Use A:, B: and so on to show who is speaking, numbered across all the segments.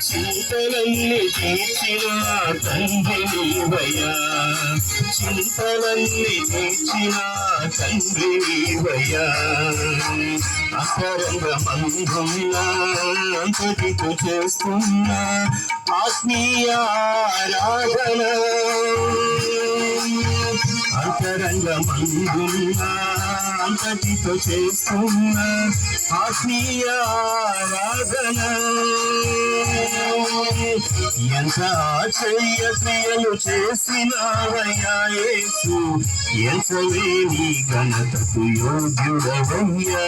A: చింతలన్నీ తీర్చిన తండ్రి నీవయ్యా, చింతలన్నీ తీర్చిన తండ్రి నీవయ్యా. అకరంగ మందున్నా అంతటితో చేస్తున్న ఆత్మీయ ఆరాధన, అంతరంగ మందున్నా అంతటితో చేస్తున్న ఆత్మీయ ఆరాధన. ఎంత ఆశ్చర్య క్రియలు చేసినావయ్యా యేసు, ఎంతలేని ఘనతకు యోగ్యుడవయ్యా.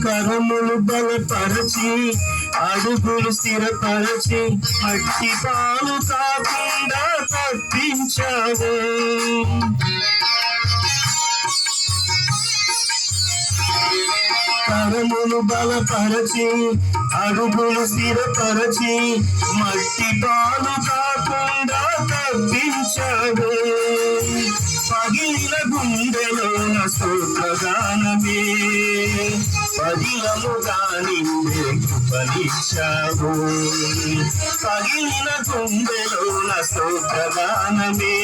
A: కరములు బలపరచి అడుగులు స్థిరపరచి అట్టి పాలు కాకుండా తప్పించావు. కరములు బలపరచి అడుగులు స్థిరపరచి మట్టి పాలు కాకుండా తప్పించావు. పగిలిన గుండెలోన స్తోత్రగానమే పదిలముగా నిండే కృపనిచ్చావు. పగిలిన గుండెలోన స్తోత్రగానమే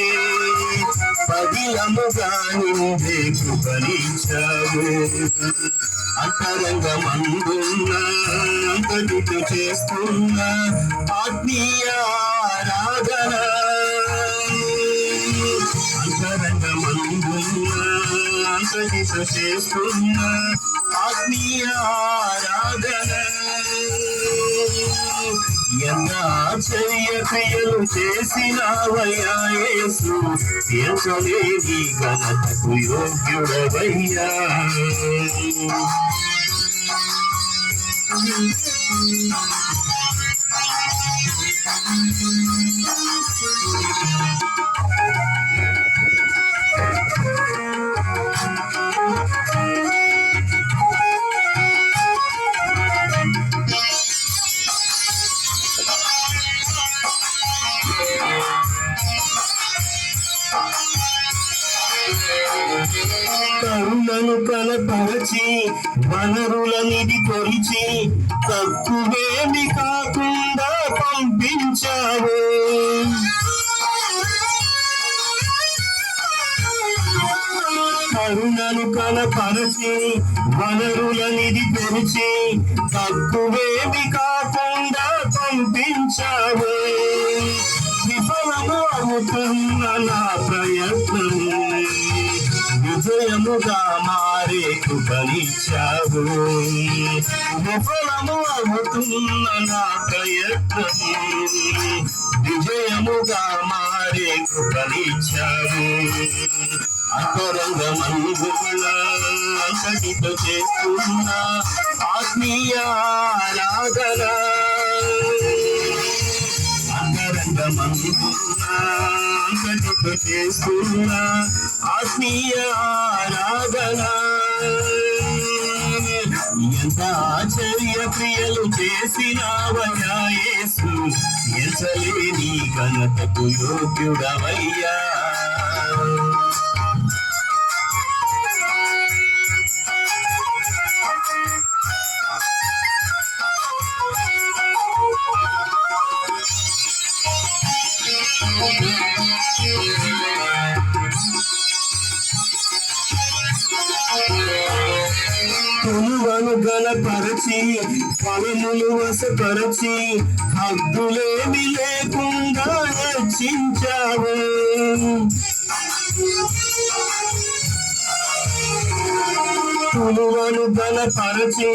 A: పదిలముగా నిండే కృపనిచ్చావు. అంతరంగమందున్న అంతటితో చేస్తున్న ఆత్మీయ ఆరాధన, అంతరంగమందున్న అంతటితో చేస్తున్న ఆత్మీయ ఆరాధన. ఎంత ఆశ్చర్య క్రియలు చేసినావయ్యా యేసు, ఎంతలేని ఘనతకు యోగ్యుడవయ్యా. కరుణను కనపరచి వనరులనిది కొలిచి తక్కువేమి కాకుండా పంపించావు. కరుణను కనపరచి వనరులనిది కొలిచి తక్కువేమి కాకుండా పంపించావు. విఫలము అవుతున్న నా ప్రయత్నం విజయముగా మారే కృపనిచ్చావు. విఫలము అవుతున్న నా ప్రయత్నం విజయముగా మారే కృపనిచ్చావు. అంతరంగమందున అంతటితో చేస్తున్న ఆత్మీయ ఆరాధన, అంతరంగమందున అంతటితో చేస్తున్న ఆత్మీయ ఆరాధన. ఎంత ఆశ్చర్య క్రియలు చేసినావయ్యా యేసు, ఎంతలేని ఘనతకు యోగ్యుడవయ్యా. కొలువను గలపరచి ఫలములు వసపరచి హద్దులేమి లేకుండా హెచ్చించావు. కొలువను గలపరచి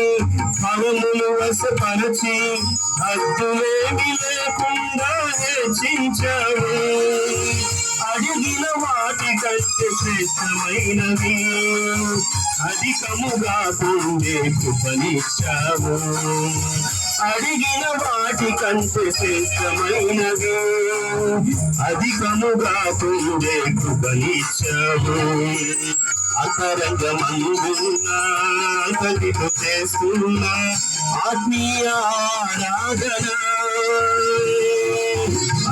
A: ఫలములు వసపరచి హద్దులేమి లేకుండా హెచ్చించావు. అడిగిన వాటి కంటే శ్రేష్టమైనవి అధికముగా పొందే కృపనిచ్చావు అడిగిన వాటి కంటే శ్రేష్టమైనవి అధికముగా పొందే కృపనిచ్చావు అంతరంగమందున్నా అంతటితో చేస్తున్న ఆత్మీయ ఆరాధన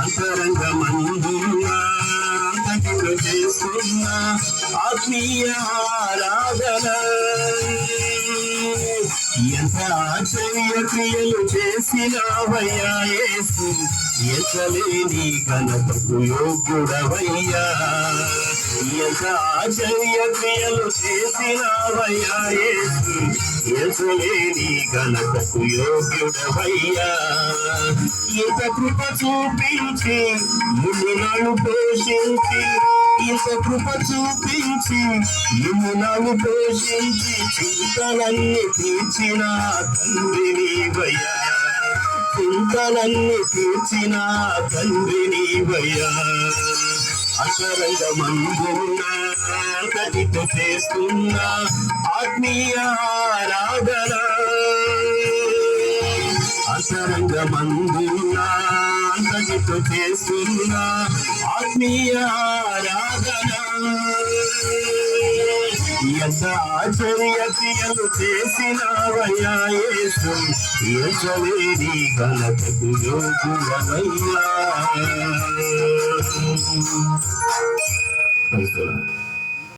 A: అంతరంగమందున్నా అంతటితో చేస్తున్న ఆత్మీయ ఆరాధన ఎంత ఆశ్చర్య క్రియలు చేసినావయ్యా యేసు ఎంతలేని ఘనతకు యోగ్యుడవయ్యా ఎంత ఆశ్చర్య క్రియలు చేసినావయ్యా యేసు ఎంతలేని ఘనతకు యోగ్యుడవయ్యా ఇంత కృప చూపించి మునులను పోషించి ఇంత కృప చూపించి నిన్ను పోషించి చింతలన్నీ తీర్చిన తండ్రి నీవయ్యా చింతలన్నీ తీర్చిన తండ్రి నీవయ్యా అంతరంగమందున్న అంతటితో చేస్తున్న ఆత్మీయ ఆరాధన అంతరంగమందున్న అంతటితో చేస్తున్న ఆత్మీయ ఆరాధన ఎంత ఆశ్చర్య క్రియలు చేసినావయ్యా యేసు ఎంచలేని ఘనతకు యోగ్యుడవయ్యా.